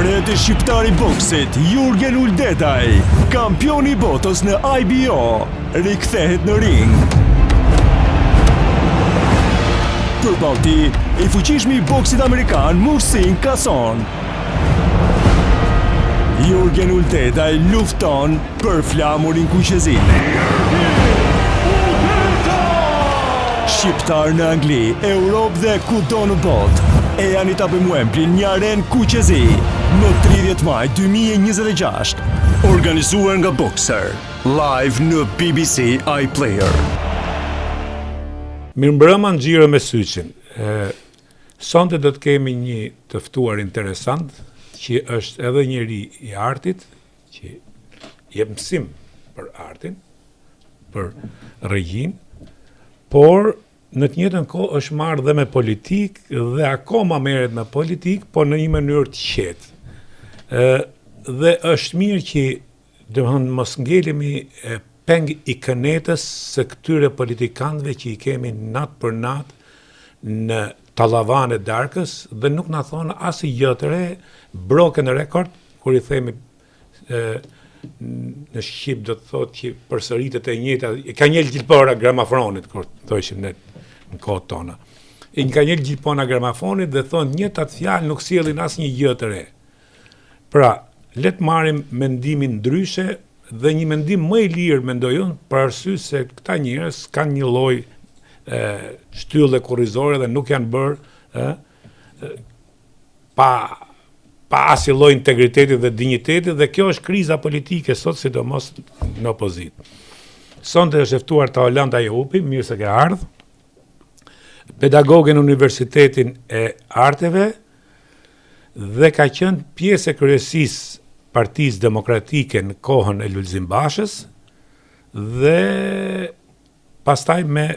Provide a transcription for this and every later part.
Mbreti shqiptar I boksit, Jurgen Uldedaj, kampioni I botës në IBO, rikthehet në ring. Përballë tij, I fuqishmi I boksit amerikan Muhsin Kason. Jurgen Uldedaj lufton për flamurin kuqezi. Shqiptar në Angli, Europë dhe kudo në botë. E janë I tapë Wembley një arenë kuqezi në 30 maj 2026. Organizuar nga Boxer, live në BBC iPlayer. Mirëmbrëma nxirë me syqin. Sonte do të kemi një të ftuar interesant, që është edhe njeri I artit, që jep mësim për artin, për regjin, por në të njëjtën kohë është marrë dhe me politik dhe akoma merret me politik, por në një mënyrë të qetë. Dhe është mirë që domethënë mos ngelemi peng I kënetës së këtyre politikanëve që I kemi natë për natë në tallavan e darkës dhe nuk na thonë asnjë gjë të re, broken rekord, kur I themi në Shqip do të thotë që përsëritet e njëjta, ka një gjilpora gramofonit kur thoshim ne në kohët tona. Ka një gjilpona gramofonit dhe thonë njëtat fjalë nuk sjellin asnjë gjë të re. Pra, le të marrim mendimin ndryshe dhe një mendim më I lirë mendoj unë për arsye se këta njerëz kanë një lloj shtylle kurrizore dhe nuk janë bërë pa asnjë lloj integriteti dhe dinjiteti dhe kjo është kriza politike sot sidomos në opozitë. Sonte është ftuar Olanda Jehupi, mirë se ke ardhur. Pedagoge në Universitetin e Arteve dhe ka qenë pjesë e kryesisë Partisë Demokratike në kohën e Lulzim Bashës dhe pastaj me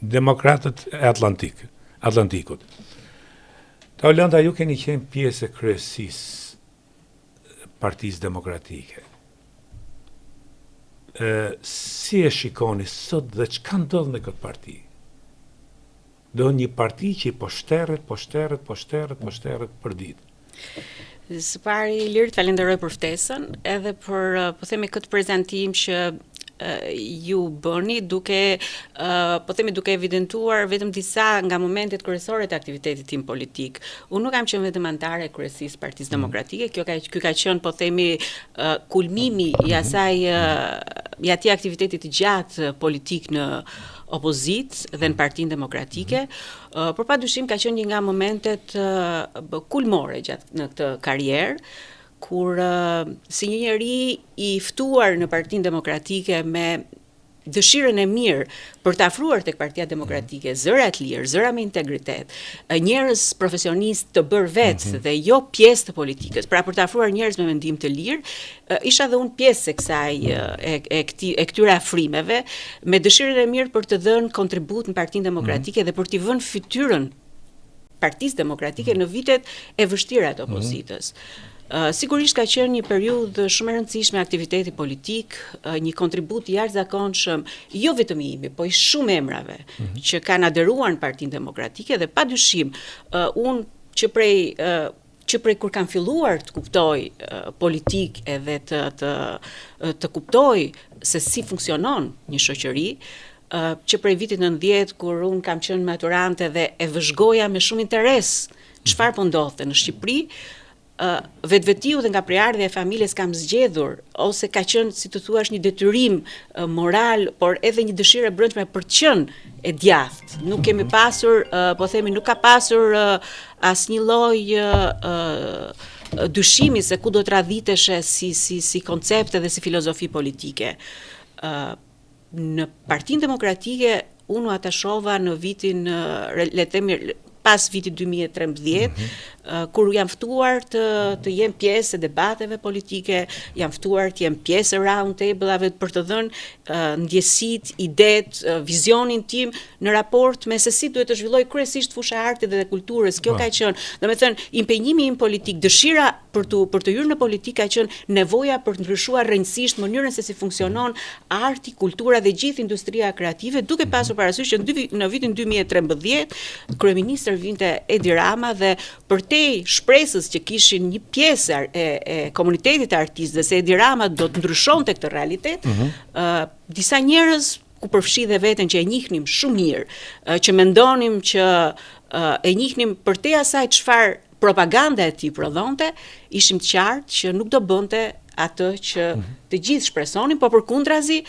Demokratët e Atlantikut. Olanda, ju keni qenë pjesë e kryesisë Partisë Demokratike. Si e shikoni sot dhe çka ndodh në këtë parti? Do një parti që po shterret për ditë. Së pari, Ilir, të falenderoj për ftesën, edhe për, po themi, këtë prezantim që ju bëni duke evidentuar vetëm disa nga momentet kryesore të aktivitetit tim politik. Unë nuk kam qenë vetëm antare e kryesisë Partisë Demokratike, ky ka qenë, po themi, kulmimi I atij aktiviteti të gjatë politik në opozitë dhe në Partinë Demokratike, por padyshim ka qenë një nga momentet kulmore gjatë në këtë karrierë, kur si një njeri I ftuar në Partinë Demokratike me dëshirën e mirë për të afruar tek Partia Demokratike, zëra të lirë, zëra me integritet, njerëz profesionistë të bërë vetë dhe jo pjesë të politikës, pra për të afruar njerëz me mendim të lirë, isha dhe unë pjesë e kësaj e këtyre afrimeve, me dëshirën e mirë për të dhënë kontribut në Partinë Demokratike dhe për t'i vënë fytyrën Partisë Demokratike në vitet e vështira të opozitës. Sigurisht ka qenë një periudhë shumë e rëndësishme aktiviteti politik, një kontribut I jashtëzakonshëm, jo vetëm I imi, po I shumë emrave që kanë aderuar në Partinë Demokratike dhe padyshim unë që prej kur kam filluar të kuptoj politik edhe të kuptoj se si funksionon një shoqëri, që prej vitit 90 kur unë kam qenë maturante dhe e vëzhgoja me shumë interes çfarë po ndodhte në Shqipëri, vetvetiu dhe nga prejardhja e familjes kam zgjedhur, ose ka qenë, si të thuash, një detyrim moral, por edhe një dëshirë e brendshme për të qenë e djathtë. Nuk kemi pasur, po themi, nuk ka pasur asnjë lloj dyshimi se ku do të radhiteshe si koncepte dhe si filozofi politike. Në Partinë Demokratike unë u atashova në vitin, le të themi, pas vitit 2013, kur jam ftuar të jem pjesë e debateve politike, jam ftuar të jem pjesë e round table-ave për të dhënë ndjesitë, idetë, vizionin tim në raport me se si duhet të zhvilloj kryesisht fusha e artit dhe kulturës. Kjo ka qenë, domethënë, impenjimi im politik, dëshira për të hyrë në politikë ka qenë nevoja për të ndryshuar rrënjësisht mënyrën se si funksionon arti, kultura dhe gjithë industria kreative, duke pasur parasysh që në vitin 2013 kryeministri tjetër vinte Edi Rama dhe përtej shpresës që kishin një pjesë e komunitetit të artistëve se Edi Rama do të ndryshonte këtë realitet, disa njerëz ku përfshi dhe veten që e njihnim shumë mirë, që mendonim që e njihnim përtej asaj çfarë propaganda e tij prodhonte, ishim të qartë që nuk do bënte atë që të gjithë shpresonin, por përkundrazi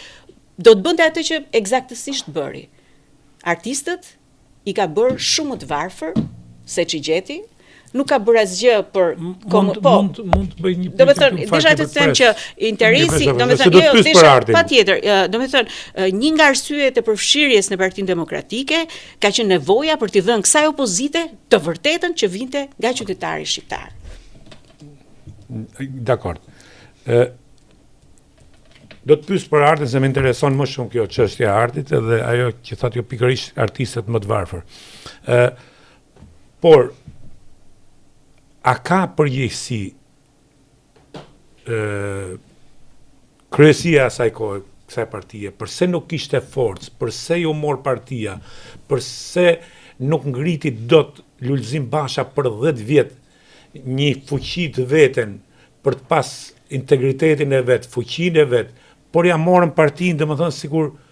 do të bënte atë që eksaktësisht bëri. Artistët i ka bërë shumë më të varfër se Xhixheti, nuk ka bërë asgjë për mund të bëj një do të thënë, desha të them që interesi, do të thënë, desha patjetër, do të thënë, një nga arsyet e përfshirjes në Partinë Demokratike ka qenë nevoja për t'i dhënë kësaj opozite të vërtetën që vinte nga qytetari shqiptar. Dakord. Do të pyes për artin se më intereson më shumë kjo çështja e artit edhe ajo që thotë jo pikërisht artistët më të varfër. Por a ka përgjegjësi kryesia asaj kohe, kësaj partie, përse nuk kishte forcë, përse ju mor partia, përse nuk ngriti dot Lulzim Basha për 10 vjet një fuqi të veten për të pas integritetin e vet, fuqinë e vet, por ja morën partinë, domethënë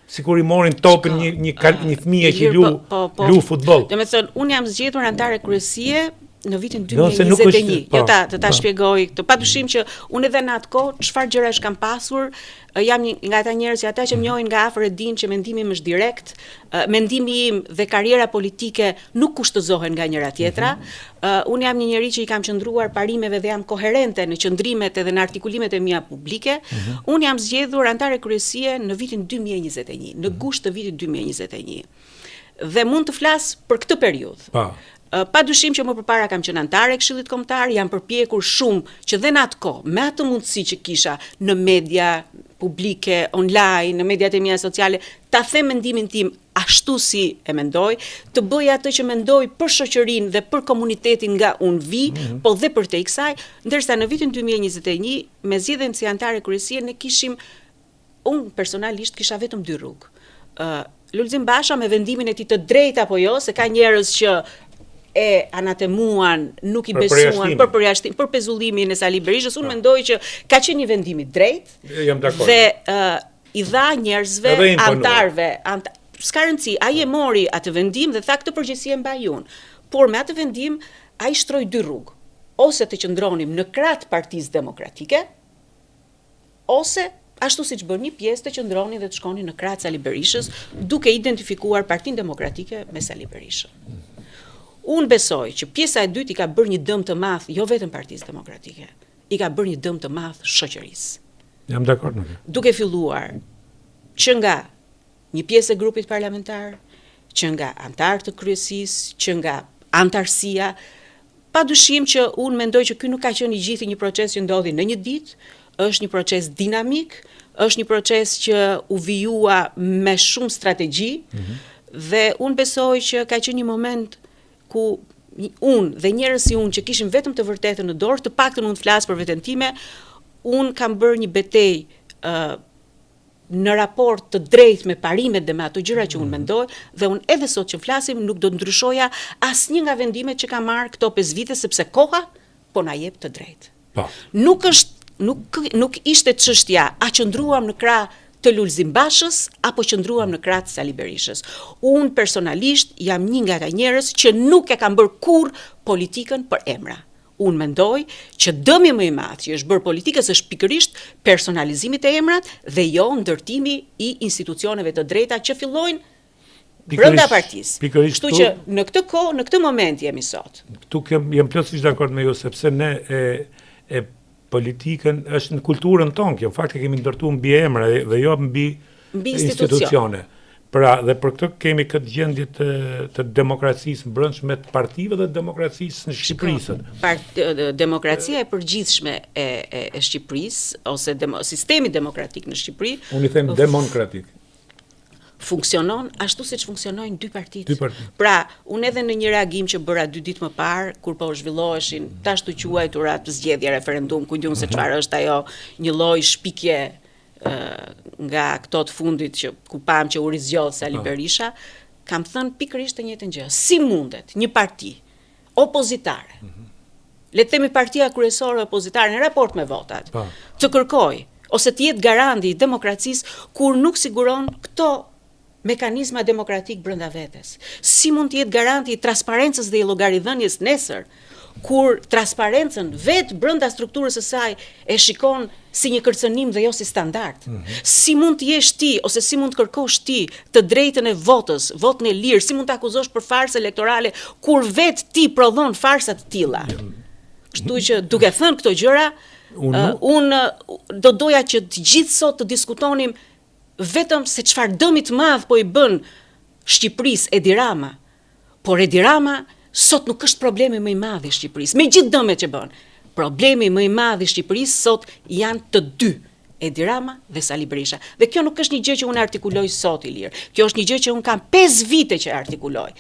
sikur i morin topin një fëmijë që lu futboll. Domethënë unë jam zgjedhur antare kryesie në vitin 2021. Jo ta shpjegoj këtë. Padyshim që unë edhe në atë kohë çfarë gjërash kam pasur, jam një nga ata njerëz që ata që më njohin nga afër e dinë që mendimi im është direkt, mendimi im dhe karriera politike nuk kushtëzohen nga njëra tjetra. Unë jam një njerëz që i kam qëndruar parimeve dhe jam koherente në qëndrimet edhe në artikulimet e mia publike. Unë jam zgjedhur antare kryesie në vitin 2021, në gusht të vitit 2021. Dhe mund të flas për këtë periudhë. Padyshim që më përpara kam qenë antare e Këshillit Kombëtar, jam përpjekur shumë që dhe në atë kohë, me atë mundësi që kisha në media publike, online, në mediat e mia sociale, ta them mendimin tim ashtu si e mendoj, të bëj atë që mendoj për shoqërinë dhe për komunitetin nga unë vi, po dhe për te kësaj, ndërsa në vitin 2021, me zgjedhjen si antare kryesie, ne kishim, unë personalisht kisha vetëm 2 rrugë. Lulzim Basha me vendimin e tij të drejtë apo jo, se ka njerëz që e anatemuan, nuk i besuan për përjashtim, për pezullimin e Sali Berishës, unë mendoj që ka qenë një vendim i drejtë dhe i dha njerëzve, antarëve, s'ka rëndësi, ai e mori atë vendim dhe tha këtë përgjegjësi e mbaj unë. Por me atë vendim ai shtroi 2 rrugë, ose të qëndronim në krah Partisë Demokratike, ose ashtu siç bën një pjesë të qëndronin dhe të shkonin në krah Sali Berishës, duke identifikuar Partinë Demokratike me Sali Berishën. Unë besoj që pjesa e dytë i ka bërë një dëm të madh, jo vetëm Partisë Demokratike, i ka bërë një dëm të madh shoqërisë. Jam dakord me këtë. Duke filluar që nga një pjesë e grupit parlamentar, që nga antarë të kryesisë, që nga antarësia, padyshim që unë mendoj që ky nuk ka qenë i gjithë një proces që ndodhi në një ditë, është një proces dinamik, është një proces që u vijua me shumë strategji, dhe unë besoj që ka qenë një moment ku unë dhe njerëz si unë që kishim vetëm të vërtetën në dorë, të paktën unë flas për veten time, unë kam bërë një betejë në raport të drejtë me parimet dhe me ato gjëra që unë mendoj, dhe unë edhe sot që flasim nuk do të ndryshoja asnjë nga vendimet që kam marrë këto 5 vite sepse koha po na jep të drejtë. Nuk ishte çështja a qëndruam në krah të Lulzim Bashës apo qëndruam në krah të Sali Berishës. Unë personalisht jam një nga ata njerëz që nuk e kam bërë kurrë politikën për emra. Unë mendoj që dëmi më i madh që është bërë politikës është pikërisht personalizimi të emrat dhe jo ndërtimi i institucioneve të drejta që fillojnë brenda partisë. Kështu që në këtë kohë, në këtë moment jemi sot. Ktu jam plotësisht dakord me ju sepse ne e politikën është në kulturën tonë, kjo fakt e kemi ndërtuar mbi emra dhe jo mbi institucione. Pra, dhe për këtë kemi këtë gjendje të demokracisë brendshme të partive dhe demokracisë në Shqipërisë. Demokracia e përgjithshme e Shqipërisë ose sistemi demokratik në Shqipëri, unë i them demokratik, funksionon ashtu siç funksionojnë 2 partitë. Pra, unë edhe në një reagim që bëra 2 ditë më parë, kur po zhvilloheshin tash të quajtura të zgjedhje referendum, ku diun se çfarë është ajo, një lloj shpikje nga këto të fundit që ku pam që u rizgjodh Sali Berisha, kam thënë pikërisht të njëjtën gjë. Si mundet një parti opozitare, le të themi partia kryesore opozitare në raport me votat, të kërkoj ose të jetë garanti i demokracisë kur nuk siguron këto mekanizma demokratik brenda vetes? Si mund të jetë garanti i transparencës dhe i llogaridhënies nesër, kur transparencën vetë brenda strukturës së saj e shikon si një kërcënim dhe jo si standard? Si mund të jesh ti ose si mund të kërkosh ti të drejtën e votës, votën e lirë, si mund të akuzosh për farsë elektorale kur vetë ti prodhon farsa të tilla? Kështu që duke thënë këto gjëra, unë do doja që të gjithë sot të diskutonim vetëm se çfarë dëmi të madh po i bën Shqipërisë Edi Rama. Por Edi Rama sot nuk është problemi më i madh i Shqipërisë, me gjithë dëmet që bën. Problemi më i madh i Shqipërisë sot janë të dy, Edi Rama dhe Sali Berisha. Dhe kjo nuk është një gjë që unë artikuloj sot, Ilir. Kjo është një gjë që unë kam 5 vite që artikuloj.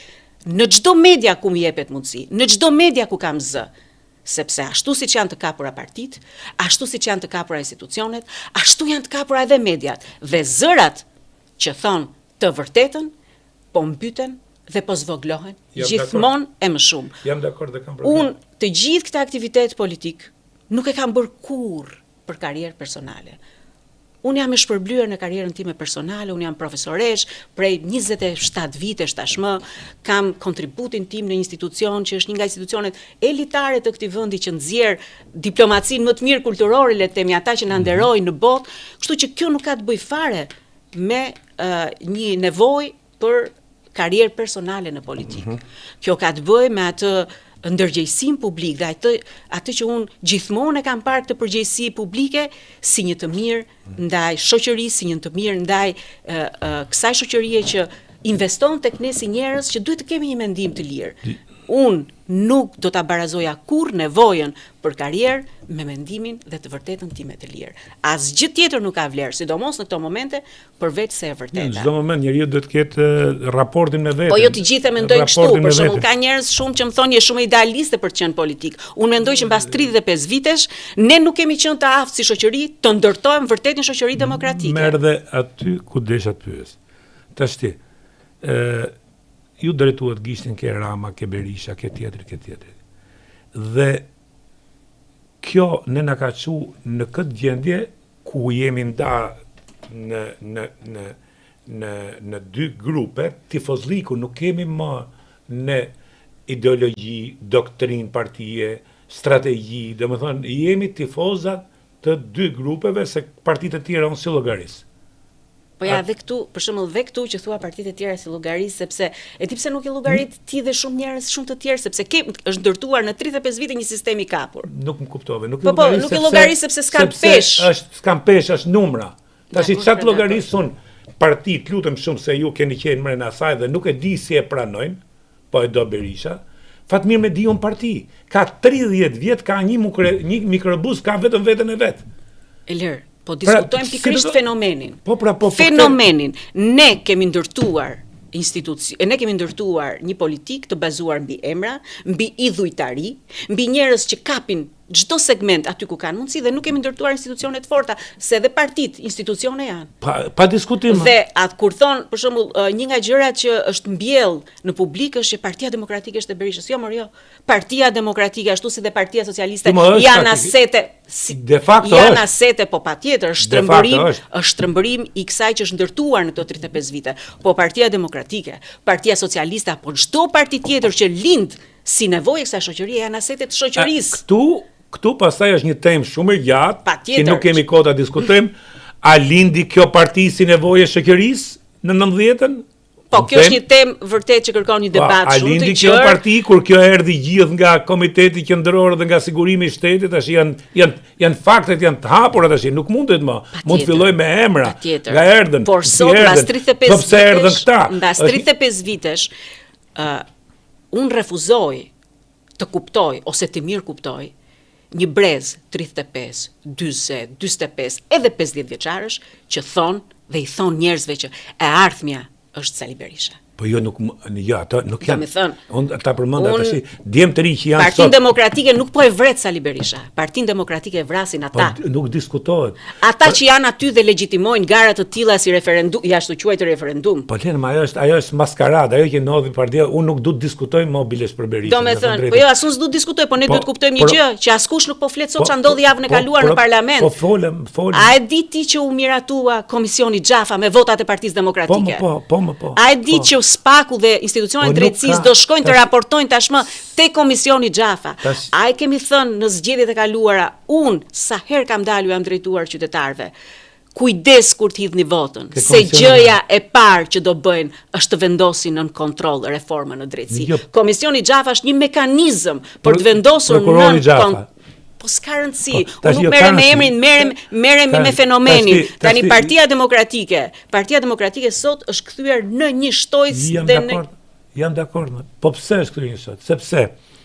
Në çdo media ku më jepet mundësi, në çdo media ku kam zë. Sepse ashtu siç janë të kapura partitë, ashtu siç janë të kapura institucionet, ashtu janë të kapura edhe mediat. Dhe zërat që thonë të vërtetën, po mbyten dhe po zvoglohen, gjithmonë e më shumë. Jam dakord dhe kam problem. Unë të gjithë këtë aktivitet politik nuk e kam bërë kurrë për karrierë personale. Unë jam e shpërblyer në karrierën time personale, unë jam profesoresh, prej 27 vitesh tashmë, kam kontributin tim në institucion që është një nga institucionet elitare të këtij vendi që nxjerr diplomacinë më të mirë kulturore, le të themi ata që na nderojnë në botë, kështu që kjo nuk ka të bëjë fare me një nevojë për karrierë personale në politikë. Kjo ka të bëjë me atë ndërgjegjësim publik dhe atë që unë gjithmonë e kam parë këtë përgjegjësi publike si një të mirë ndaj shoqërisë, si një të mirë ndaj kësaj shoqërie që investon tek ne si njerëz që duhet të kemi një mendim të lirë. Unë nuk do ta barazoja kurrë nevojën për karrierë me mendimin dhe të vërtetën time të lirë. Asgjë tjetër nuk ka vlerë, sidomos në këto momente, përveç se e vërteta. Në çdo moment njeriu duhet të ketë raportin me veten. Po jo të gjithë e mendojnë kështu, për shembull ka njerëz shumë që më thonë je shumë idealiste për të qenë politik. Unë mendoj që mbas 35 vitesh ne nuk kemi qenë të aftë si shoqëri të ndërtojmë vërtet një shoqëri demokratike. Merr dhe aty ku desha të pyes. Tashti, ju drejtuat gishtin ke Rama, ke Berisha, ke tjetri. Dhe kjo ne na ka çu në këtë gjendje ku jemi nda në dy grupe, tifozliku nuk kemi më në ideologji, doktrin partie, strategji, domethënë jemi tifozat të dy grupeve se partitë e tjera unë si llogaris. Po ja dhe këtu, për shembull dhe këtu që thua partitë e tjera si llogaris, sepse e di pse nuk i llogarit ti dhe shumë njerëz shumë të tjerë, sepse është ndërtuar në 35 vite një sistem i kapur. Nuk më kuptove, nuk po, nuk i llogaris sepse s'kan peshë. S'kan peshë, është numra. Tash çat llogarisun partitë, lutem shumë se ju keni qenë mbrenda asaj dhe nuk e di si e pranojnë, po e do Berisha. Fatmir me diun parti, ka 30 vjet, ka një mikrobus, ka vetëm veten e vet. Elir, po diskutojmë pikërisht fenomenin. Fenomenin. Ne kemi ndërtuar ne kemi ndërtuar një politik të bazuar mbi emra, mbi idhujtari, mbi njerëz që kapin çdo segment aty ku kanë mundësi dhe nuk kemi ndërtuar institucione të forta, se edhe partitë institucione janë. Pa diskutim. Dhe atë kur thon, për shembull, një nga gjërat që është mbjell në publik është që Partia Demokratike është e Berishës. Jo. Partia Demokratike ashtu si dhe Partia Socialiste janë asete. De facto janë asete, po patjetër, është shtrëmbërim i kësaj që është ndërtuar në këto 35 vite. Po Partia Demokratike, Partia Socialiste apo çdo parti tjetër që lind si nevojë kësaj shoqërie janë asete të shoqërisë. Këtu pastaj është një temë shumë e gjatë, që nuk kemi kohë ta diskutojmë, a lindi kjo parti si nevojë e shoqërisë në 90-ën? Po kjo është një temë vërtet që kërkon një debat shumë të gjerë. A lindi kjo parti kur kjo erdhi gjithë nga Komiteti Qendror dhe nga Sigurimi i Shtetit, tash janë faktet, janë të hapura tash, nuk mundet më. Mund të filloj me emra, nga erdhën. Por sot mbas 35 vitesh, unë refuzoj të kuptoj ose të mirë kuptoj një brez 35, 40, 45, edhe 50 vjeçarësh që thonë dhe i thonë njerëzve që e ardhmja është Sali Berisha. Po jo nuk ato nuk janë. Unë ta përmend tash djem të ri që janë Partinë Demokratike nuk po e vret Sali Berisha. Partinë Demokratike e vrasin ata. Po nuk diskutohet. Ata që janë aty dhe legjitimojnë gara të tilla si referendum, jashtë quajtur referendum. Po len, ajo është maskarada, ajo që ndodhi partia, unë nuk du të diskutoj mobiles për Berishën. Domethënë, po jo asun s'du të diskutoj, po ne duhet kuptojmë një gjë, që askush nuk po flet sot ç'a ndodhi javën e kaluar në parlament. Po folëm. A e di ti që u miratua komisioni Xhafa me votat e Partisë Demokratike? Po. A e di që Spaku dhe institucionet drejtësisë do shkojnë të raportojnë tashmë te komisioni Xhafa? A e kemi thënë në zgjedhjet e kaluara, unë sa herë kam dalë jam drejtuar qytetarëve. Kujdes kur të hidhni votën, se gjëja e parë që do bëjnë është të vendosin nën kontroll reformën në drejtësi. Komisioni Xhafa është një mekanizëm për të vendosur nën kontroll. Po s'ka rëndësi, unë nuk merrem me emrin, merrem me fenomenin. Tani Partia Demokratike sot është kthyer në një shtojcë dhe Jam dakord. Po pse është kthyer një shtojcë? Sepse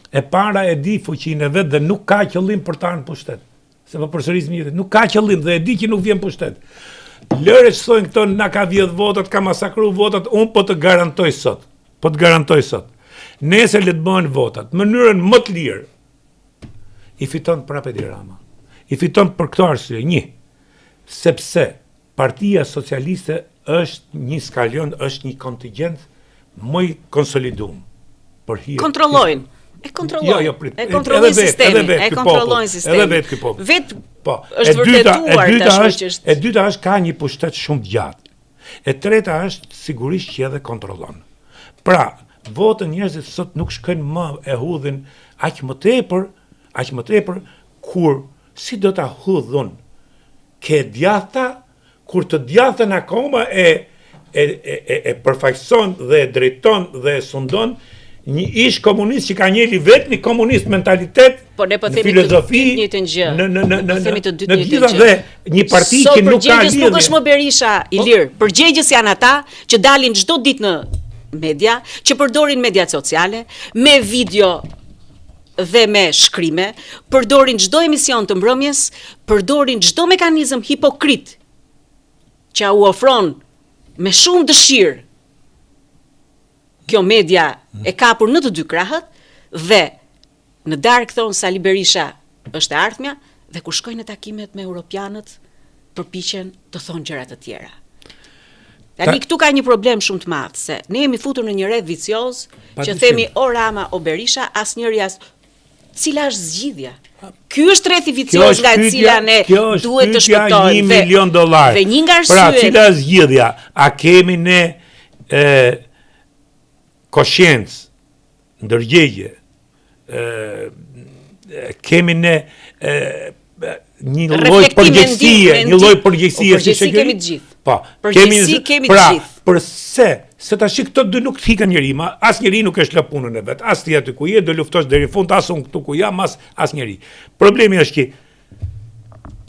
e para e di fuqinë e vet dhe nuk ka qëllim për të ardhur në pushtet. Se po përsëris mjetet, nuk ka qëllim dhe e di që nuk vjen pushtet. Lëre që thonë këto na ka 10 votat, ka masakruar votat, unë po të garantoj sot. Nesër le të bëhen votat, në mënyrën më të lirë. I fiton prapë Edi Rama. I fiton për këtë arsye, sepse Partia Socialiste është një skalion, është një kontingjent më i konsoliduar. Kontrollojnë. E kontrollojnë sistemin, Edhe vetë ky popull. Është vërtetuar tash që është. E dyta është ka një pushtet shumë të gjatë. E treta është sigurisht që edhe kontrollon. Pra, votën njerëzit sot nuk shkojnë më e hudhin aq më tepër kur si do ta hudhun ke djatha kur të djathën akoma e përfaqëson dhe e drejton dhe e sundon një ish komunist që ka njëri vetë një komunist mentalitet, filozofi, në gjitha dhe një parti që nuk ka lidhje. Përgjegjës nuk është më Berisha, Ilir. Përgjegjës janë ata që dalin çdo ditë në media, që përdorin mediat sociale, me video dhe me shkrime, përdorin çdo emision të mbrëmjes, përdorin çdo mekanizëm hipokrit që u ofron me shumë dëshirë kjo media e kapur në të dy krahët dhe në darkë thonë Sali Berisha është e ardhmja dhe kur shkojnë në takimet me europianët përpiqen të thonë gjëra të tjera. Tani këtu ka një problem shumë të madh se ne jemi futur në një rreth vicioz që themi o Rama o Berisha, asnjëri cila është zgjidhja. Ky është rrethi vicioz nga e cila ne duhet të shpëtojmë. $1 milion. Dhe një nga arsyet. Pra, cila është zgjidhja? A kemi ne koshiencë, ndërgjegje, kemi ne një lloj përgjegjësie si shoqëri? Kemi të gjithë. Po, kemi të gjithë. Përse? Se tash këto dy nuk hiken njëri, asnjëri nuk është lë punën e vet. As ti aty ku je do luftosh deri në fund, as unë këtu ku jam, asnjëri. Problemi është që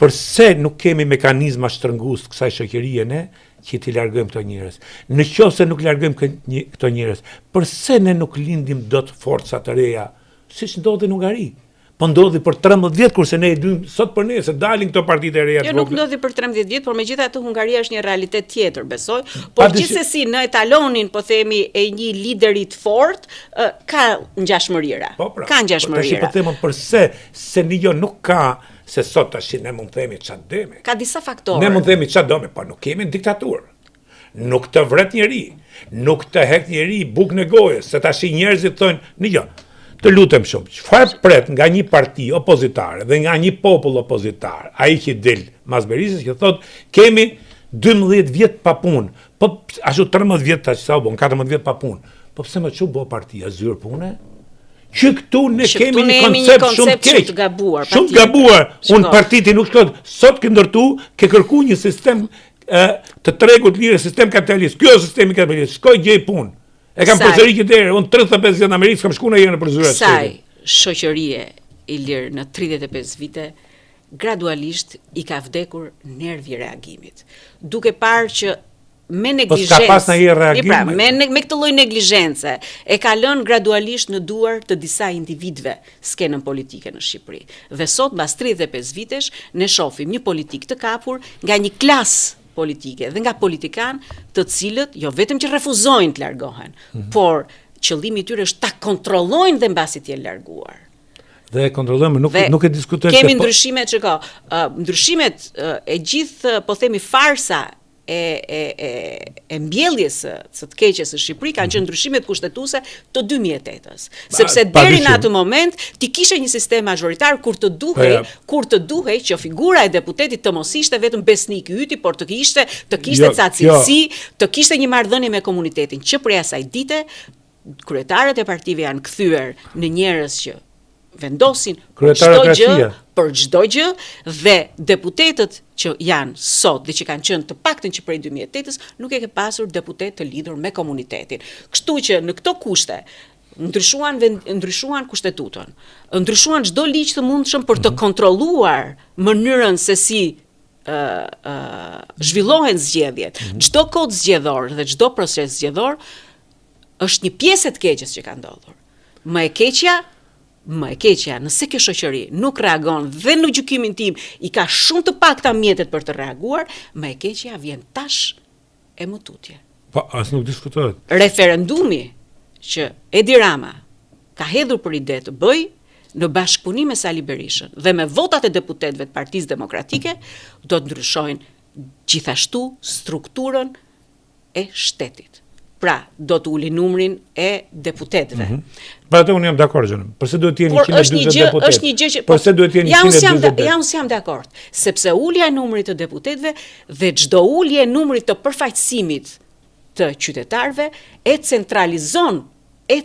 përse nuk kemi mekanizma shtrëngues të kësaj shoqërie ne që t'i largojmë këto njerëz. Nëse nuk largojmë këto njerëz, përse ne nuk lindim dot forca të reja, siç ndodhi në Hungari? Po ndodhi për 13 vjet kurse ne e dim sot për ne se dalin këto partitë e reja. Jo, nuk ndodhi për 13 vjet, por megjithatë Hungaria është një realitet tjetër, besoj. Por gjithsesi në etalonin, po themi, e një lideri të fortë, ka ngjashmëriera. Ka ngjashmëriera. Po them përse se nuk ka se sot tash ne mund të themi çfarë dëme. Ka disa faktorë. Ne mund të themi çfarë dëme, po nuk kemi diktaturë. Nuk të vret njeri, nuk të hek njeri bukë në gojë, se tash njerëzit thonë, të lutem shumë, çfarë pret nga një parti opozitare dhe nga një popull opozitar, ai që del mas Berisës që thot kemi 12 vjet pa punë, po ashtu 13 vjet tash sa u bën, 14 vjet pa punë. Po pse më çu bë partia zyr pune? Që këtu ne kemi një koncept shumë të keq, shumë gabuar. Unë partiti nuk shkoj sot ke ndërtu, ke kërku një sistem të tregut lirë, sistem kapitalist. Ky është sistemi kapitalist. Shkoj gjej punë. E kam përsëri që deri, unë 35 vjet në Amerikë kam shkuar në herë për zyra. Saj shoqërie Ilir në 35 vite gradualisht i ka vdekur nervi i reagimit. Duke parë që me neglizhencë, me këtë lloj neglizhence e ka lënë gradualisht në duar të disa individëve skenën politike në Shqipëri. Dhe sot mbas 35 vitesh ne shohim një politikë të kapur nga një klasë politike dhe nga politikan të cilët jo vetëm që refuzojnë të largohen, por qëllimi i tyre është ta kontrollojnë dhe mbasi të jenë larguar. Dhe kontrollojmë, nuk e diskutojmë. Kemi ndryshimet që ka, ndryshimet e gjithë, po themi, farsa e mbjelljes së të keqes së Shqipëri kanë qenë ndryshimet kushtetuese të 2008-s. Sepse deri në atë moment ti kishe një sistem majoritar kur të duhej që figura e deputetit të mos ishte vetëm besnik i yti, por të kishte ca cilësi, të kishte një marrëdhënie me komunitetin, që prej asaj dite kryetarët e partive janë kthyer në njerëz që vendosin për çdo gjë dhe deputetët që janë sot dhe që kanë qenë të paktën që prej 2008-s nuk e ke pasur deputet të lidhur me komunitetin. Kështu që në këto kushte ndryshuan kushtetutën, ndryshuan çdo ligj të mundshëm për të kontrolluar mënyrën se si zhvillohen zgjedhjet. Çdo kod zgjedhor dhe çdo proces zgjedhor është një pjesë e të keqes që ka ndodhur. Më e keqja, nëse kjo shoqëri nuk reagon dhe në gjykimin tim i ka shumë të pakta mjetet për të reaguar, më e keqja vjen tash e më tutje. Po, as nuk diskutohet. Referendumi që Edi Rama ka hedhur për ide të bëj në bashkëpunim me Sali Berishën dhe me votat e deputetëve të Partisë Demokratike do të ndryshojnë gjithashtu strukturën e shtetit. Pra, do të uli numrin e deputetëve. Pra atë unë jam dakord gjënëm. Përse duhet të jeni 140 deputet? Është një gjë që përse duhet të jeni 140 deputet? Ja, unë jam dakord, sepse ulja e numrit të deputetëve dhe çdo ulje e numrit të përfaqësimit të qytetarëve e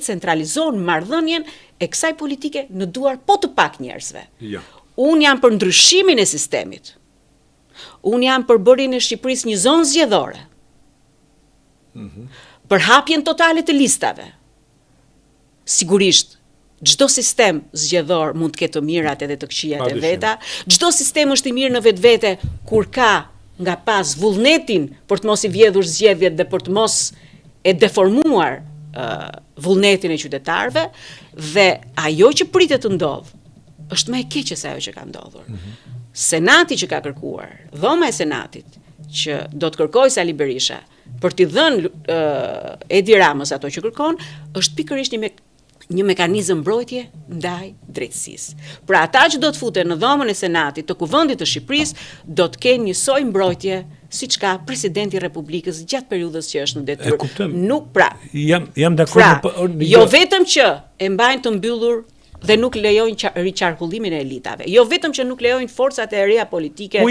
centralizon marrëdhënien e kësaj politike në duar po të pak njerëzve. Ja. Unë jam për ndryshimin e sistemit. Unë jam për bërjen e Shqipërisë një zonë zgjedhore. Për hapjen totale të listave. Sigurisht, çdo sistem zgjedhor mund të ketë të mirat edhe të këqijat e veta. Çdo sistem është i mirë në vetvete kur ka nga pas vullnetin për të mos i vjedhur zgjedhjet dhe për të mos e deformuar vullnetin e qytetarëve, dhe ajo që pritet të ndodhë është më e keqe se ajo që ka ndodhur. Senati që ka kërkuar, dhoma e Senatit që do të kërkojë Sali Berisha për t'i dhënë Edi Ramës ato që kërkon, është pikërisht një mekanizëm mbrojtje ndaj drejtësisë. Pra ata që do të futen në dhomën e Senatit të Kuvendit të Shqipërisë do të kenë një soi mbrojtje siç ka presidenti i Republikës gjatë periudhës që është në detyrë. Nuk pra. Jam dakord. Jo vetëm që e mbajnë të mbyllur dhe nuk lejojnë riqarkullimin e elitave. Jo vetëm që nuk lejojnë forcat e reja politike. Ku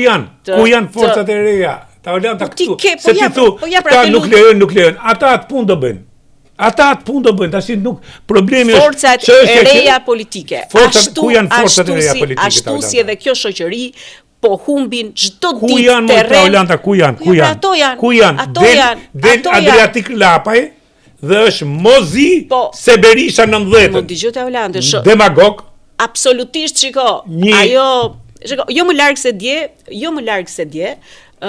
janë forcat e reja? Ta ulën ta këtu. Se ti thu, ata nuk lejojnë. Ata atë punë do bëjnë. Tash nuk problemi është forcat e reja politike. Ashtu si edhe kjo shoqëri po humbin çdo ditë terren. Ku janë? Adriatik Lapaj dhe është mozi se Berisha 90. Mund dëgjoj ta Olanda. Demagog. Absolutisht, ajo, jo më larg se dje,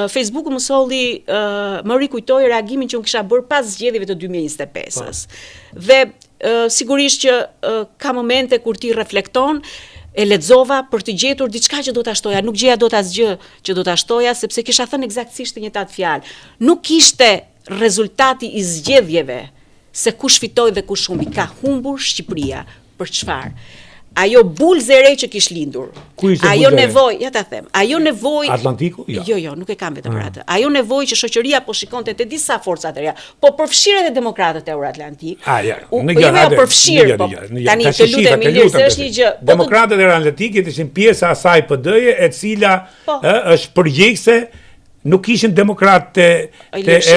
Facebooku më solli, më rikujtoi reagimin që unë kisha bërë pas zgjedhjeve të 2025-s. Dhe sigurisht që ka momente kur ti reflekton, e lexova për të gjetur diçka që do ta shtoja, nuk gjeja dot asgjë që do ta shtoja sepse kisha thënë eksaktësisht një tat fjalë. Nuk ishte rezultati i zgjedhjeve se kush fitoi dhe kush humbi, ka humbur Shqipëria. Për çfarë? Ajo bulzë e re që kish lindur. Ajo nevojë, ja ta them. Ajo nevojë Atlantiku? Jo, nuk e kam vetëm për atë. Ajo nevojë që shoqëria po shikonte te disa forca të reja, po përfshirë edhe demokratët e Euroatlantik. Përfshirë. Tani të lutem Ilir, se është një gjë. Demokratët e Euroatlantikit ishin pjesë e asaj PD-je e cila është përgjegjëse. Nuk ishin demokratë të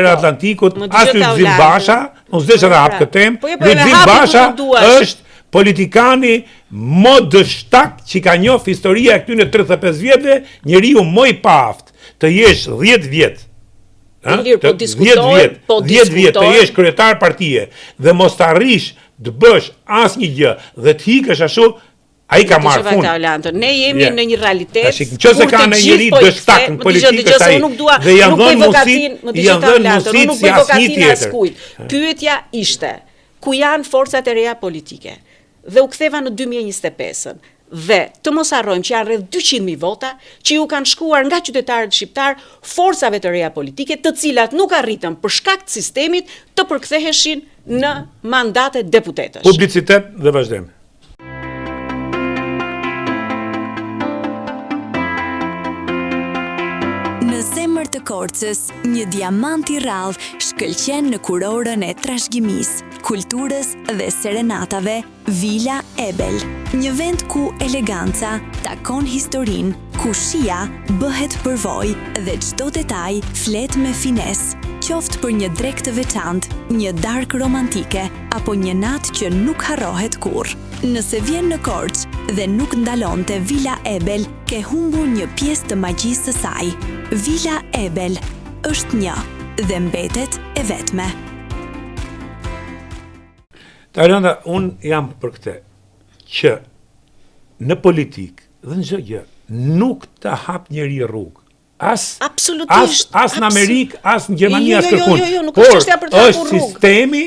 Euroatlantikut, as Lulzim Basha, mos desha ta hap këtë temë. Lulzim Basha është politikani modështak që ka njoh historia e këtyre 35 vjetëve, njeriu më i paaft të jesh 10 vjet. 10 vjet të jesh kryetar partie dhe mos të arrish të bësh asnjë gjë dhe të hikësh ashtu, ai ka marrë fund. Ne jemi në një realitet. Nëse ka në njëri dështak në politikë ai dhe janë dhënë mundësi si asnjë tjetër. Pyetja ishte, ku janë forcat e reja politike? Dhe u ktheva në 2025-ën. Dhe të mos harrojmë që janë rreth 200.000 vota që ju kanë shkuar nga qytetarët shqiptar forcave të reja politike, të cilat nuk arritën për shkak të sistemit të përktheheshin në mandate deputetësh. Publicitet dhe vazhdim. Në zemër të Korçës, një diamant i rradh shkëlqen në kurorën e trashëgimisë, kulturës dhe serenatave, Villa Ebel. Një vend ku eleganca takon historinë, ku shija bëhet përvojë dhe çdo detaj flet me finesë. Qoftë për një drekë të veçantë, një darkë romantike apo një natë që nuk harrohet kurrë. Nëse vjen në Korçë dhe nuk ndalonte Villa Ebel, ke humbur një pjesë të magjisë së saj. Villa Ebel është një dhe mbetet e vetme. Tajlanda, unë jam për këtë, që në politikë dhe në çdo gjë nuk të hap njeri rrugë. Absolutisht. As në Amerikë, as në Gjermani, as kërkun. Jo, nuk është çështja për të hapur është rrugë. sistemi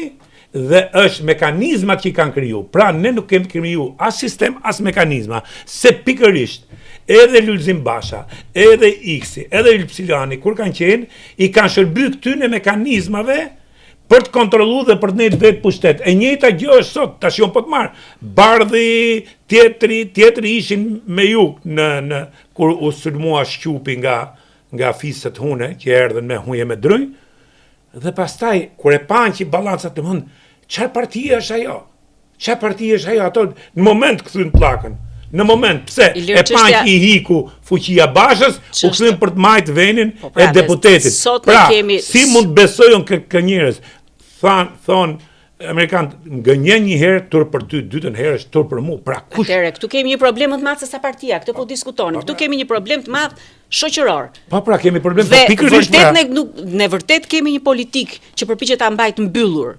dhe është mekanizmat që i kanë kriju. Pra, ne nuk kemi kriju as sistem, as mekanizma, se pikërisht edhe Lulzim Basha, edhe X-i, edhe Ypsilani, kur kanë qenë, i kanë shërby këtyne mekanizmave për të kontrollu dhe për të nejtë vetë pushtet. E njëjta gjë është sot, tash jo po të marë. Bardhi, tjetri ishin me ju kur u sulmua Shqupi nga fisët hune, që erdhen me huje me dryj, dhe pastaj, kur e panë që i balancat të mëndë, çfarë partia është ajo? Çfarë partia është ajo? Ato në moment këthyn plakën. Në moment, pse? E panë që i hiku fuqia Bashës, u këthyn për të majtë venin e deputetit. Pra, si mund besojnë kë njerëz? Thonë, Amerikanë, ngënjen një herë, tur për ty, dytën herë është tur për mu. Pra, kush? Atëre, këtu kemi një problem të madh se sa partia, këtë po diskutonim. Këtu kemi një problem të madh shoqëror. Pra, kemi problem të pikërisht. Ne vërtet kemi një politikë që përpiqet ta mbajtë mbyllur.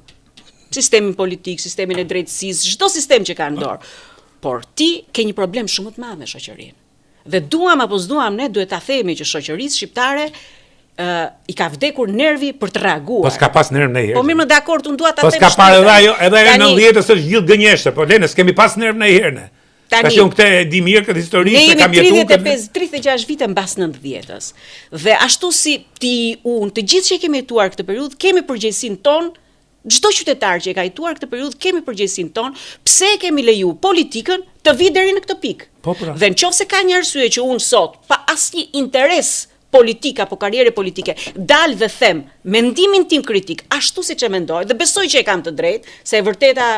Sistemin politik, sistemin e drejtësisë, çdo sistem që ka në dorë. Por ti ke një problem shumë të madh me shoqërinë. Dhe duam apo s'duam, ne duhet ta themi që shoqërisë shqiptare i ka vdekur nervi për të reaguar. Po s'ka pas nerv në herë. Po mirë, dakord, unë dua ta them. Po s'ka parë edhe ajo 90-s është gjithë gënjeshtë, po lene s'kemi pas nerv në herë ne. Ka qenë këtë e di mirë këtë historisë, se kam jetuar këtë. Ne jemi 36 vite mbas 90-s. Dhe ashtu si ti, unë, të gjithë që kemi jetuar këtë periudhë, kemi përgjegjësinë tonë. Çdo qytetar që e ka jetuar këtë periudhë kemi përgjegjësinë tonë, pse kemi leju politikën të vi deri në këtë pikë. Po, pra. Dhe nëse ka një arsye që unë sot, pa asnjë interes politik apo karriere politike, dal dhe them mendimin tim kritik, ashtu siç e mendoj, dhe besoj që e kam të drejtë, se e vërteta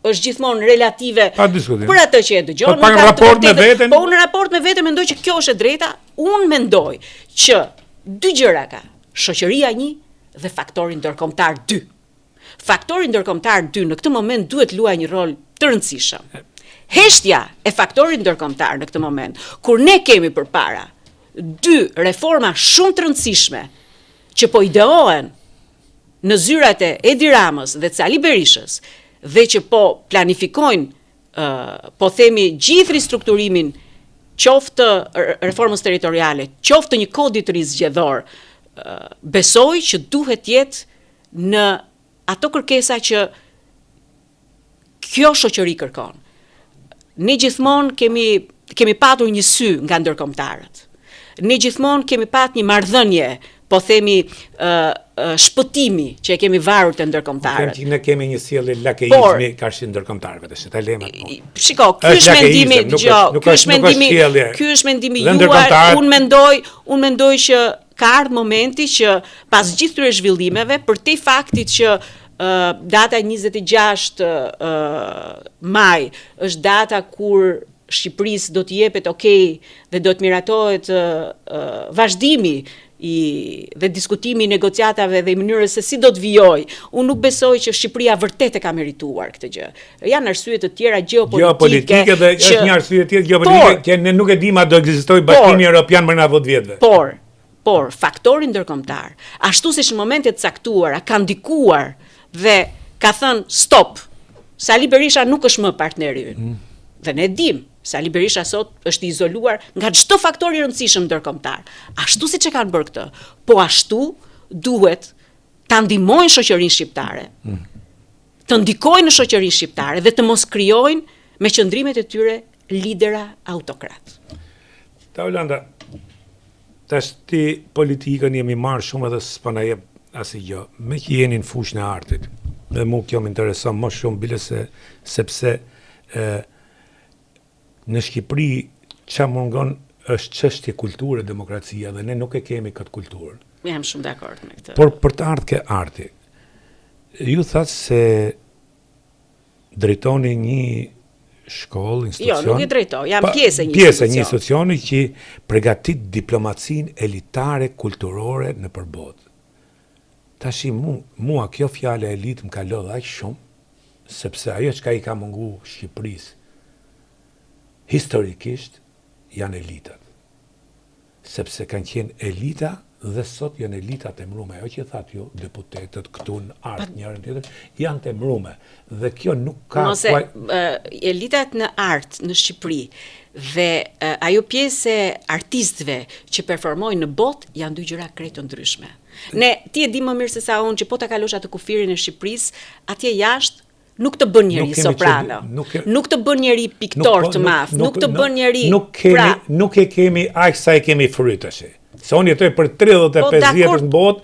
është gjithmonë relative për atë që e dëgjon. Po në raport me veten. Po në raport me veten mendoj që kjo është e drejta. Unë mendoj që dy gjëra ka, shoqëria 1 dhe faktori ndërkombëtar 2. Faktori ndërkombëtar 2 në këtë moment duhet luajë një rol të rëndësishëm. Heshtja e faktorit ndërkombëtar në këtë moment, kur ne kemi përpara 2 reforma shumë të rëndësishme që po ideohen në zyrat e Edi Ramës dhe Cali Berishës dhe që po planifikojnë po themi gjithë ristrukturimin qoftë reformës territoriale, qoftë një kodi të ri zgjedhor, besoj që duhet jetë në ato kërkesa që kjo shoqëri kërkon. Ne gjithmonë kemi patur një sy nga ndërkombëtarët. Ne gjithmonë kemi pat një marrëdhënie, po themi shpëtimi që e kemi varur të ndërkombëtarët. Ne kemi një sjellje lakeizmi karshi ndërkombëtarëve, të shëtalema. Shiko, ky është mendimi, ky është mendimi juaj. Unë mendoj që ka ardhur momenti që pas gjithë këtyre zhvillimeve, për te faktit që data 26 maj është data kur Shqipërisë do të jepet dhe do të miratohet vazhdimi dhe diskutimi i negociatave dhe i mënyrës se si do të vijojë. Unë nuk besoj që Shqipëria vërtet e ka merituar këtë gjë. Janë arsye të tjera gjeopolitike dhe është një arsye tjetër gjeopolitike që ne nuk e dimë a do ekzistojë Bashkimi Evropian më në 10 vjetëve. Por faktori ndërkombëtar, ashtu siç në momente të caktuara ka ndikuar dhe ka thënë stop. Sali Berisha nuk është më partneri ynë. Dhe ne dim, Sali Berisha sot është izoluar nga çdo faktor i rëndësishëm ndërkombëtar. Ashtu siç e kanë bërë këtë, po ashtu duhet ta ndihmojnë shoqërinë shqiptare. Të ndikojnë në shoqërinë shqiptare dhe të mos krijojnë me qëndrimet e tyre lidera autokrat. Ta Olanda, tash ti politikën jemi marrë shumë edhe s'pana jep asgjë. Me që jeni në fushën e artit, dhe mu kjo më intereson më shumë bile sepse në Shqipëri që mungon është çështje kulture, demokracia, dhe ne nuk e kemi këtë kulturën. Jam shumë dakord me këtë. Por për të ardhur ke arti, ju thatë se drejtoni një shkollë, institucion. Jo, nuk i drejtoj, jam pjesë e një Pjesë e një institucioni që përgatit diplomacinë elitare kulturore në përbot. Tashi mua kjo fjale elit më ka lodhur aq shumë, sepse ajo çka i ka mungu Shqipërisë historikisht janë elitat. Sepse kanë qenë elita dhe sot janë elitat e mrume. Ajo që thatë ju, deputetët këtu në art njërën tjetër, janë të mrume. Dhe kjo nuk ka... Elitat në art në Shqipëri dhe ajo pjesë e artistëve që performojnë në botë janë dy gjëra krejt të ndryshme. Ti e di më mirë se sa unë që po ta kalosh atë kufirin e Shqipërisë, atje jashtë nuk të bën njeri soprano, nuk të bën njeri piktor të madh, nuk të bën njeri... Nuk e kemi aq sa e kemi frytashi. Se unë jetoj për 35 vjetës në botë,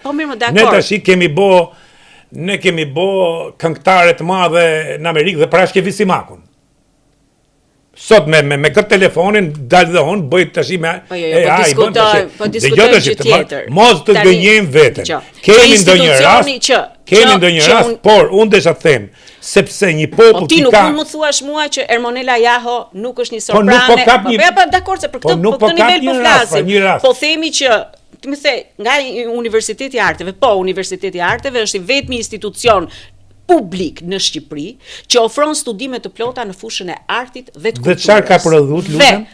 ne tash ne kemi bo këngëtare të madhe në Amerikë dhe pra shke Visimakun. Sot me këtë telefonin, dalë dhe unë, bëjt tash me AI, po diskutojmë që tjetër. Mos të gënjejmë veten. Kemi ndonjë rast, por unë desha të them, sepse një popull ti nuk mund të thuash mua që Ermonela Jaho nuk është një soprane. Dakor, se për këtë nivel po flasim. Po themi që ti më the, nga Universiteti i Arteve, Universiteti i Arteve është i vetmi institucion publik në Shqipëri që ofron studime të plota në fushën e artit dhe të kulturës. Dhe çfarë ka prodhuar, lutem?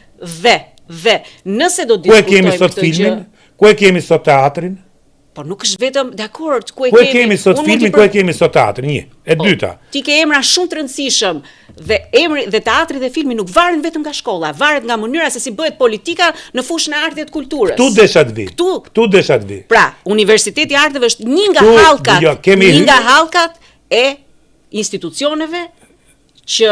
Dhe nëse do diskutojmë këtë gjë. Ku e kemi sot filmin? Ku e kemi sot teatrin? Po nuk është vetëm, dakord, ku e kemi sot filmin, ku e kemi sot teatrin, një. E dyta. Ti ke emra shumë të rëndësishëm dhe emri dhe teatri dhe filmi nuk varen vetëm nga shkolla, varet nga mënyra se si bëhet politika në fushën e artit dhe të kulturës. Këtu desha të vi. Pra, Universiteti i Arteve është një nga hallkat e institucioneve që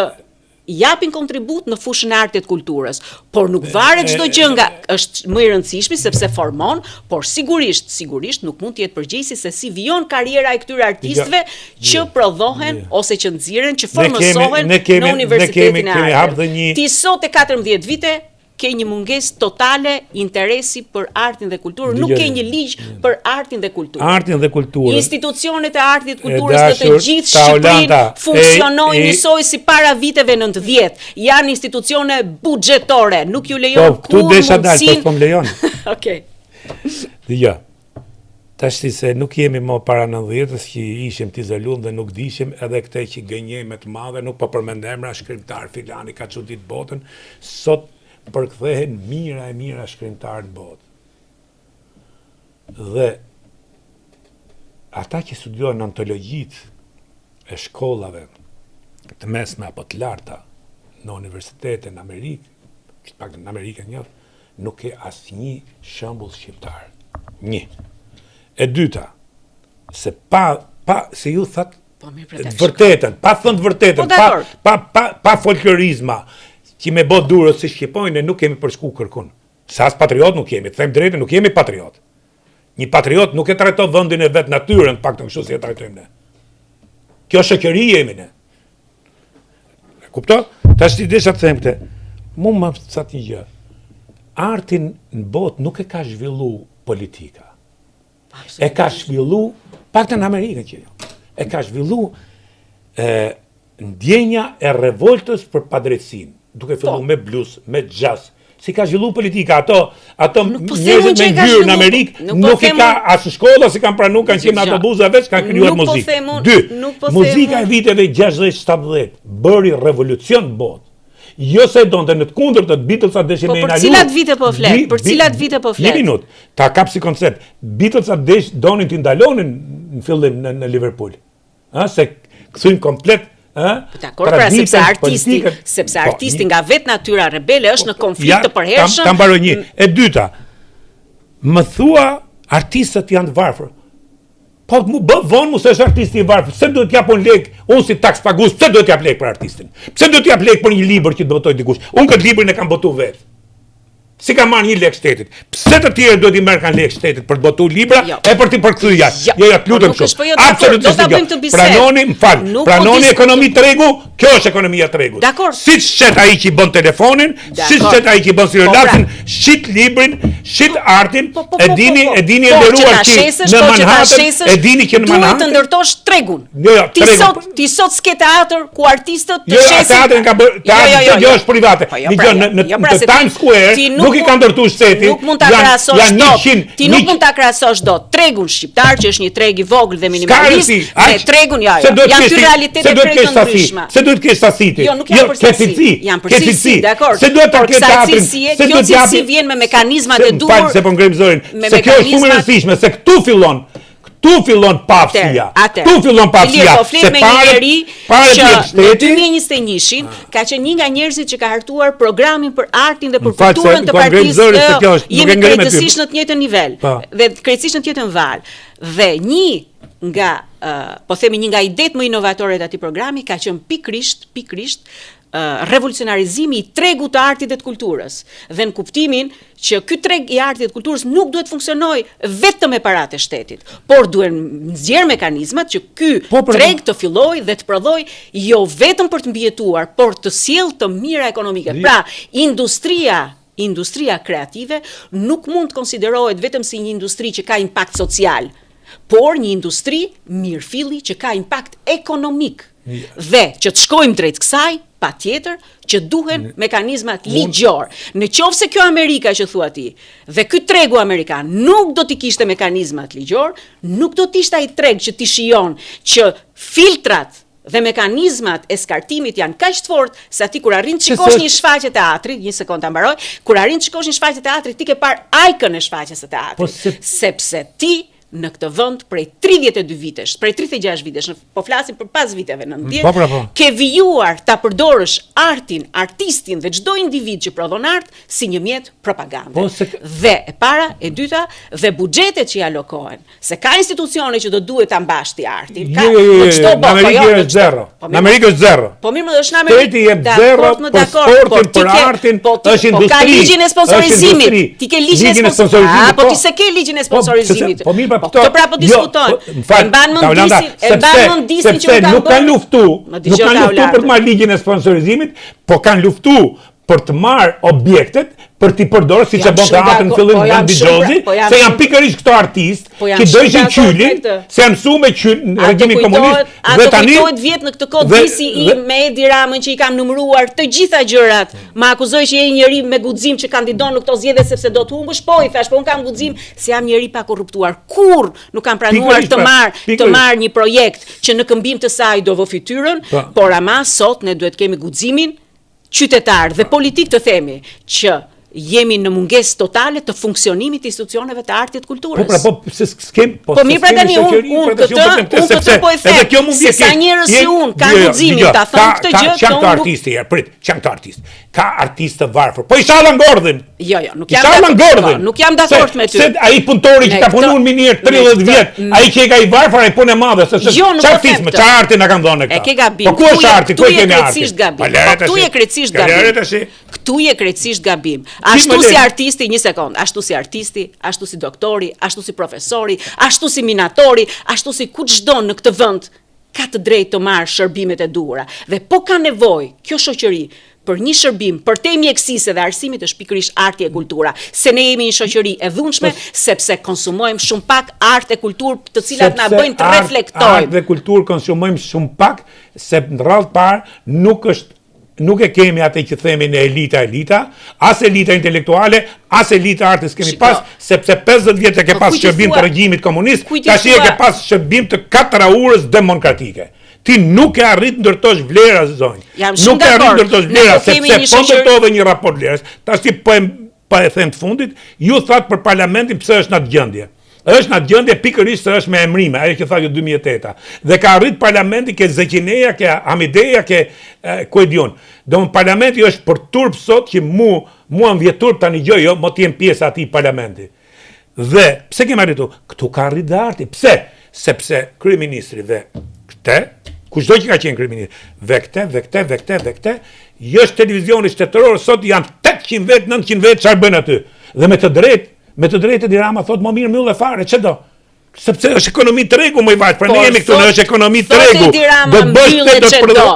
japin kontribut në fushën e artit kulturës, por nuk varet çdo gjë nga është më i rëndësishmi sepse formon, por sigurisht nuk mund të jetë përgjegjësi se si vijon karriera e këtyre artistëve që prodhohen ose që nxirren, që formosohen në Universitetin e Arteve. Ti sot e 14 vite ke një mungesë totale interesi për artin dhe kulturën, nuk ke një ligj për artin dhe kulturën. Institucionet e artit dhe kulturës në të gjithë Shqipërinë funksionojnë njësoj si para viteve 90. Janë institucione buxhetore, nuk ju lejon kur mundësin. Tu desha dalë, po më lejon. Okej. Ja. Tashti se nuk jemi më para 90-s që ishim të izoluar dhe nuk dishim, edhe këte që gënjejmë të madhe, nuk po përmend emra shkrimtar filani ka çudit botën, sot përkthehen mira shkrimtarë në botë. Dhe ata që studiojnë antologjit e shkollave të mesme apo të larta në universitete në Amerikë, që pak në Amerikë nuk ke asnjë shembull shqiptar. Një. E dyta, se se ju thatë vërtetën, pa thënë vërtetën, pa folklorizma, që me bot durës si shqipojnë, nuk kemi përshku kërkun. Se as patriot nuk kemi, të them drejtë, nuk kemi patriot. Një patriot nuk e trajton vendin e vet natyrën, pak të kështu si e trajtojmë ne. Kjo shoqëri jemi ne. Kupto? Tash ti desha të them këtë. Mu më thatë një gjë. Artin në botë nuk e ka zhvillu politika. E ka zhvillu, pak të në Amerikën që jo, e ka zhvillu ndjenja e revoltës për padrejtësinë. Duke fillu me blues, me jazz. Si ka zhvillu politika, ato njerëzit me ngjyrë në Amerikë, nuk i ka as në shkolla, si kanë pranu, kanë qenë në autobusa veç, kanë krijuar muzikë. 2. Muzika e viteve 60-70 bëri revolucion në botë. Jo se donte në të kundërta të Beatlesat deshin me inalu. Për cilat vite po flet? Për cilat vite po flet? Një minutë. Ta kap si koncept. Beatlesat donin të ndalonin në fillim në Liverpool. Se kthyn komplet. Dakor, pra sepse artisti nga vetë natyra rebele është në konflikt të përhershëm. Ta mbaroj një. E dyta, më thua artistët janë të varfër. Po mu bë vonë mu se është artisti i varfër. Pse duhet t'japon lek, unë si taks pagues, pse duhet t'jap lek për artistin? Pse duhet t'jap lek për një libër që të botoj dikush? Unë këtë librin e kam botu vetë. Si ka marrë një lek shtetit. Pse të tjerë duhet i merr kanë lek shtetit për të botu libra e për t'i përkthyr jashtë. Jo, të lutem shumë. Absolutisht jo. Pranoni, pranoni ekonomi tregu, kjo është ekonomia tregu. Siç shet ai që bën telefonin, siç shet ai që bën celularin, shit librin, shit artin, e dini e nderuar që në Manhattan, e dini që në Manhattan duhet të ndërtosh tregun. Ti sot s'ke teatr ku artistët të shesin. Jo, teatrin ka bërë, jo është private. Në Times Square nuk i ka ndërtuar shteti. Nuk mund ta krahasosh dot. Ti nuk mund ta krahasosh dot tregun shqiptar që është një treg i vogël dhe minimalist me tregun janë dy realitete krejt ndryshme. Se duhet të kesh sasiti. Jo, nuk janë përgjithësi. Janë përgjithësi, dakor. Se duhet të kesh teatrin. Se duhet të japi vjen me mekanizmat e duhur. Se po ngrim zërin. Se kjo është shumë e rëndësishme, se këtu fillon pafësia. Tu fillon pafësia. Po flet me një njeri që në 2021-shin ka qenë një nga njerëzit që ka hartuar programin për artin dhe për kulturën të partisë. Jemi krejtësisht në të njëjtën nivel dhe krejtësisht në të njëjtën valë. Dhe një nga po themi një nga idetë më inovatore të atij programi ka qenë pikërisht revolucionarizimi i tregut të artit dhe të kulturës, dhe në kuptimin që ky treg i artit dhe të kulturës nuk duhet funksionojë vetëm me paratë e shtetit, por duhet nxjerr mekanizmat që ky treg të fillojë dhe të prodhojë jo vetëm për të mbijetuar, por të sjellë të mira ekonomike. Pra, industria kreative nuk mund të konsiderohet vetëm si një industri që ka impakt social, por një industri mirëfilli që ka impakt ekonomik. Dhe që të shkojmë drejt kësaj, patjetër që duhen mekanizmat ligjor. Në qoftë se kjo Amerika që thua ti, dhe ky tregu amerikan nuk do t'i kishte mekanizmat ligjor, nuk do t'ishte ai treg që ti shijon që filtrat dhe mekanizmat e skartimit janë kaq të fortë se ti kur arrin të shikosh një shfaqje teatri, një sekondë ta mbaroj, kur arrin të shikosh një shfaqje teatri, ti ke parë ajkën e shfaqjes së teatrit, sepse ti në këtë vend prej 32 vitesh, prej 36 vitesh, po flasim për pas viteve 90, ke vijuar ta përdorësh artistin dhe çdo individ që prodhon art si një mjet propagande. Dhe e para, e dyta, dhe buxhetet që i alokohen, se ka institucione që do duhet ta mbash ti artin. Në Amerikë është zero. Në Amerikë është zero. Po mirë, më është në Amerikë. Shteti jep zero për sportin, për artin, është industri. Po ka ligjin e sponsorizimit. Ti ke ligjin e sponsorizimit. Po ti se ke ligjin e sponsorizimit. To pra po diskutojnë. E mban mend disin që nuk kanë luftu për të marrë ligjin e sponsorizimit, po kanë luftu për të marrë objektet për t'i përdorur siç e bën teatri në fillim Vendi Xhozi, se janë pikërisht këto artistë që dojshin qylin, se janë mësuar me qyl në regjimin komunist dhe tani kujtohet vjet në këtë kohë disi i me Edi Ramën që i kam numëruar të gjitha gjërat. Ma akuzoi që je një njeri me guxim që kandidon në këto zgjedhje sepse do të humbësh, po i thash, po un kam guxim se jam njeri pa korruptuar. Kurr nuk kam pranuar të marr një projekt që në këmbim të saj do vë fytyrën, por ama sot ne duhet kemi guximin qytetar dhe politik të themi që jemi në mungesë totale të funksionimit të institucioneve të artit kulturës. Po mirë pra tani unë këtë po e them, se sa njerëz si unë ka guximin ta thonë këtë gjë, çan të artistë, çan të artistë. Ka artistë të varfër. Po i shallan Gordhin. Jo, nuk jam dakord me ty. Se ai punëtori që ka punuar minier 30 vjet, ai që ka i varfër, ai punë e madhe, se ç'artizëm, ç'artin na kanë dhënë këta. E ke gabim. Po ku është arti? Ku e kemi artin? Këtu je krejtësisht gabim. Këtu je krejtësisht gabim. Ashtu si artisti, një sekond, ashtu si artisti, ashtu si doktori, ashtu si profesori, ashtu si minatori, ashtu si kuçdo në këtë vend ka të drejtë të marrë shërbimet e duhura. Dhe po ka nevojë kjo shoqëri për një shërbim, për te mjekësisë dhe arsimit është pikërisht arti e kultura. Se ne jemi një shoqëri e dhunshme, sepse konsumojmë shumë pak art e kulturë të cilat na bëjnë të reflektojmë. Art dhe kulturë konsumojmë shumë pak, se në radhë parë nuk e kemi atë që themi në elita, as elita intelektuale, as elita artës kemi pas, sepse 50 vjet e ke pas shërbim të regjimit komunist, tash e ke pas shërbim të 4 urës demokratike. Ti nuk e arrit ndërtosh vlera zonjë. Nuk e arrit ndërtosh vlera, sepse po ndërtove një raport vlerës. Tash ti po e them të fundit, ju thatë për parlamentin pse është në atë gjendje. Është në atë gjendje pikërisht se është me emrime, ajo që tha ju 2008. Dhe ka arrit parlamenti ke Zekineja, ke Hamideja, ke ku e diun. Domthon parlamenti është për turp sot që mua më vjet turp tani gjë, jo, mo të jem pjesë atij parlamenti. Dhe pse kemi arritur? Këtu ka arrit dhe arti. Pse? sepse kryeministri dhe këte, kushdo që ka qenë kryeministri, ve këte, jështë televizioni shtetëror, sot janë 800 vetë, 900 vetë, çfarë bën aty. Dhe me të drejtë Edi Rama thot më mirë mbyll e fare, ç'do. Sepse është ekonomi tregu më i varet, pra ne jemi këtu në është ekonomi tregu. Do bësh ç'do.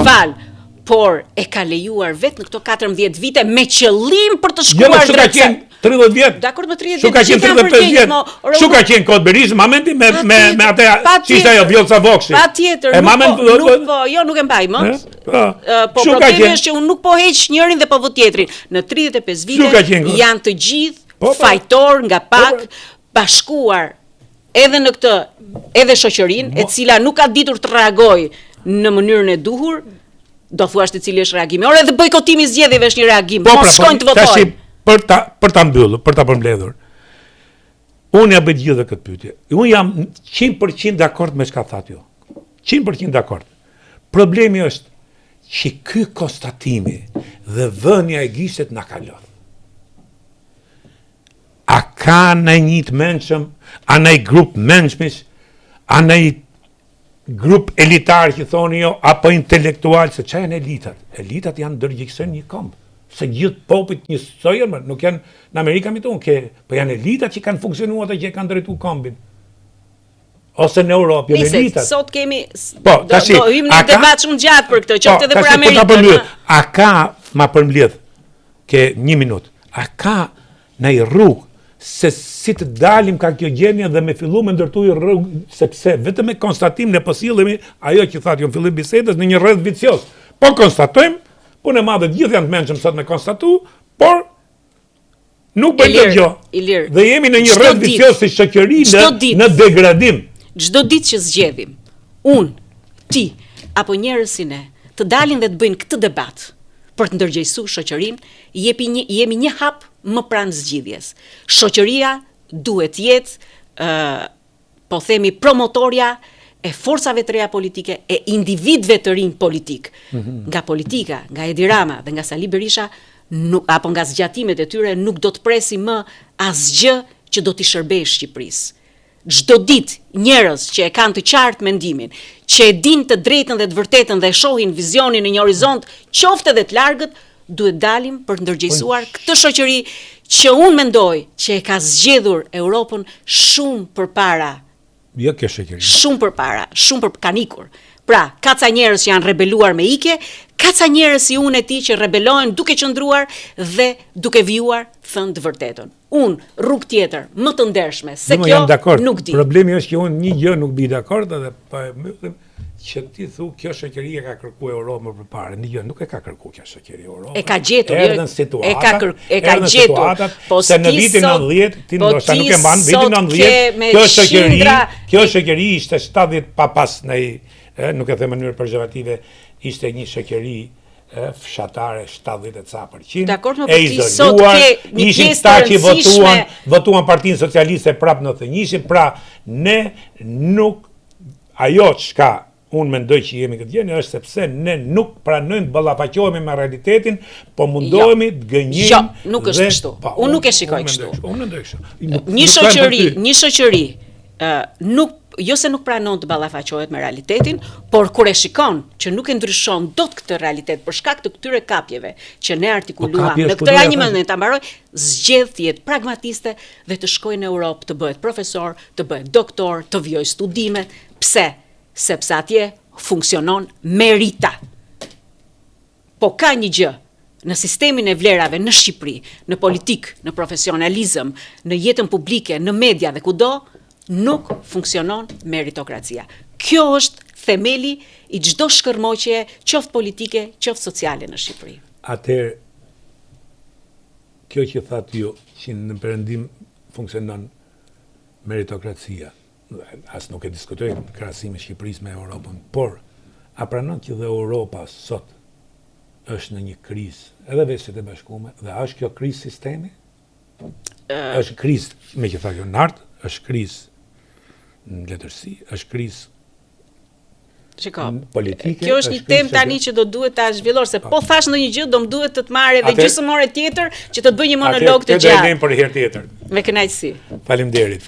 Fal. Por e ka lejuar vetë në këto 14 vite me qëllim për të shkuar drejt 30 vjet. Dakor me 30 vjet. Shu ka qenë 35 vjet. Shu ka qenë kod Berisha, mamenti me atë çishte ajo Vjollca Vokshi. Patjetër, nuk e mbaj mend. Po problemi është që unë nuk po heq njërin dhe po vë tjetrin. Në 35 vite janë të gjithë fajtor nga pak bashkuar edhe në këtë edhe shoqërinë e cila nuk ka ditur të reagojë në mënyrën e duhur. Do thuash të cili është reagimi. Ore dhe bojkotimi i zgjedhjeve është një reagim. Mos shkojnë të votojnë. Për ta mbyllur, për ta përmbledhur. Unë ja bëj gjithë këtë pyetje. Unë jam 100% dakord me çka thatë ju. 100% dakord. Problemi është që ky konstatimi dhe vënia e gishtet na ka lodhur. A ka në një të mençëm, a në grup mençmish, a në grup elitar që thoni jo, apo intelektual, se që janë elitat? Elitat janë dërgjikësën një këmbë, se gjithë popit një sojër, nuk janë në Amerika mi tonë, po janë elitat që kanë funksionuar dhe që kanë drejtu këmbin. Ose në Europë, janë elitat. Sot kemi, do hymë në debat shumë gjatë për këtë, qoftë edhe për Amerikën. A ka, ma përmbledh, ke 1 minutë, a ka në i rrugë, se si të dalim ka kjo gjendje dhe me fillu me ndërtuj rrugë, sepse vetëm me konstatim ne po sillemi ajo që thatë jo në fillim bisedës në një rreth vicios. Po konstatojmë, punë e madhe gjithë janë të mençëm sot me konstatu, por nuk bëjmë gjë. Dhe jemi në një rreth vicios si shoqëri në degradim. Çdo ditë që zgjedhim, unë, ti apo njerëz si ne, të dalin dhe të bëjnë këtë debat për të ndërgjegjësuar shoqërinë, jemi një hap më pranë zgjidhjes. Shoqëria duhet jetë, po themi, promotorja e forcave të reja politike, e individëve të rinj politik. Nga politika, nga Edi Rama dhe nga Sali Berisha, apo nga zgjatimet e tyre, nuk do të presi më asgjë që do t'i shërbejë Shqipërisë. Çdo ditë njerëz që e kanë të qartë mendimin, që e dinë të drejtën dhe të vërtetën dhe shohin vizionin në një horizont qoftë edhe të largët, duhet dalim për të ndërgjegjësuar këtë shoqëri që unë mendoj që e ka zgjedhur Europën shumë përpara. Jo kjo shoqëri. Shumë përpara, kanë ikur. Pra, ka ca njerëz që janë rebeluar me ikje, ka ca njerëz si unë e ti që rebelohen duke qëndruar dhe duke vijuar thënë të vërtetën. Unë rrugë tjetër më të ndershme se kjo nuk di. Problemi është që unë një gjë nuk bi dakord edhe pa që ti thu kjo shoqëri e ka kërkuar Europën më përpara. Një gjë nuk e ka kërkuar kjo shoqëri Europën. E ka gjetur, e ka gjetur. Se në vitin 90, ti ndoshta nuk e mban, vitin 90, kjo shoqëri ishte 70 pa pas në nuk e them në mënyrë pejorative, ishte një shoqëri fshatare 70% e izoluar, ishin ta që votuan Partinë Socialiste prapë në thënjishin, pra ne nuk, ajo çka unë mendoj që jemi këtë gjeni është sepse ne nuk pranojmë të ballafaqohemi me realitetin, po mundohemi të gënjejmë. Jo, nuk është kështu. Unë nuk e shikoj kështu. Unë mendoj kështu. Një shoqëri nuk jo se nuk pranon të ballafaqohet me realitetin, por kur e shikon që nuk e ndryshon dot këtë realitet për shkak të këtyre kapjeve që ne artikuluam në këtë rajim ta mbaroj, zgjedh të jetë pragmatiste dhe të shkojë në Europë, të bëhet profesor, të bëhet doktor, të vijojë studime. Pse? Sepse atje funksionon merita. Po ka një gjë në sistemin e vlerave në Shqipëri, në politik, në profesionalizëm, në jetën publike, në media dhe kudo, nuk funksionon meritokracia. Kjo është themeli i çdo shkërmoqje, qoftë politike, qoftë sociale në Shqipëri. Atëherë, kjo që thatë ju, që në perëndim funksionon meritokracia, as nuk e diskutoj krahasimin e Shqipërisë me Europën, por a pranon që dhe Europa sot është në një krizë, edhe Veshjet e Bashkuara, dhe është kjo krizë sistemi? Është krizë, me që thakë nart, është krizë në letërsi, është krizë politike. Kjo është një temë tani që do duhet ta zhvillosh, se po thash ndonjë gjë, do më duhet të marrë edhe gjysmore tjetër që të të bëj një monolog të gjatë. Atë do për herë tjetër. Me kënaqësi. Faleminderit.